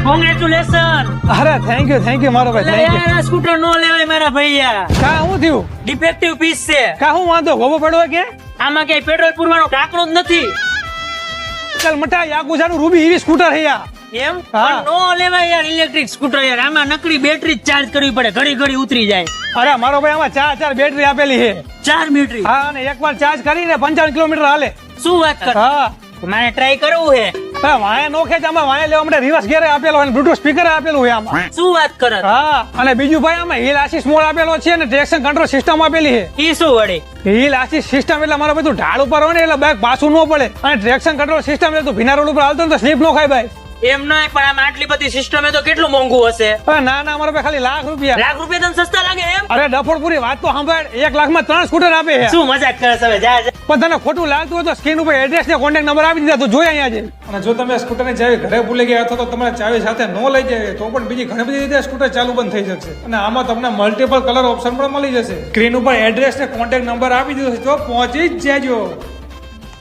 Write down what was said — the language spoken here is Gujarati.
કોંગ્રેચ્યુલેશન. અરે થેન્ક યુ મારો ભાઈ, થેન્ક યુ. યાર આ સ્કૂટર નો લેવાય મારા ભૈયા. કા હું થયું? ડિફેક્ટિવ પીસ છે. કા હું વાંધો ગોબો પડવા કે? આમાં કઈ પેટ્રોલ પૂરવાનો ઢાંકણું જ નથી. ચાલ મટા યાગુજાનું રૂબી ઈવી સ્કૂટર હે યાર. એમ હા. પણ નો લેવાય યાર ઇલેક્ટ્રિક સ્કૂટર યાર. આમાં નકરી બેટરી ચાર્જ કરવી પડે, ઘડી ઘડી ઉતરી જાય. અરે મારો ભાઈ આમાં ચાર બેટરી આપેલી છે. 4 બેટરી. હા અને એકવાર ચાર્જ કરીને 55 કિલોમીટર હાલે. શું વાત કર? હા મારે ટ્રાય કરવું હે. અરે વાયા નો ખેંચ, આમાં વાયા લેવા માટે રિવર્સ ગેર આપેલો અને બ્લૂટૂથ સ્પીકર આપેલું છે આમાં. શું વાત કરે? હા અને બીજું ભાઈ આમાં હિલ આસિસ મોડ આપેલો છે અને ટ્રેક્શન કંટ્રોલ સિસ્ટમ આપેલી છે. ઈ શું વડે? હિલ આસિસ સિસ્ટમ એટલે મારો બધું ઢાળ ઉપર હોય ને એટલે બાઇક પાછું ન પડે, અને ટ્રેક્શન કંટ્રોલ સિસ્ટમ એટલે તું ભીના રોડ ઉપર હાલતો ને તો સ્લીપ ન ખાય ભાઈ. એમ નહીં, પણ આમાં આટલી બધી સિસ્ટમ તો કેટલું મોંઘું હશે? અરે ના ના મારો ભાઈ ખાલી લાખ રૂપિયા. લાખ રૂપિયા તને સસ્તા લાગે એમ? અરે ડફોડપુરી વાત તો સાંભળ, 1 લાખમાં 3 સ્કૂટર આપે છે. શું મજાક કરે છે? હવે જા જા. પણ તને ખોટું લાગતું હોય તો સ્ક્રીન ઉપર એડ્રેસ ને કોન્ટેક્ટ નંબર આપી દીધા, તો જોઈ અહીંયા છે. અને જો તમે સ્કૂટરની ચાવી ઘરે ભૂલી ગયા અથવા તો તમારે ચાવી સાથે ન લઈ જાય તો પણ બીજી ઘણી બધી રીતે સ્કૂટર ચાલુ બંધ થઈ જશે. અને આમાં તમને મલ્ટિપલ કલર ઓપ્શન પણ મળી જશે. સ્ક્રીન ઉપર એડ્રેસ ને કોન્ટેક્ટ નંબર આપી દીધો છે, તો પહોંચી જ જાજો.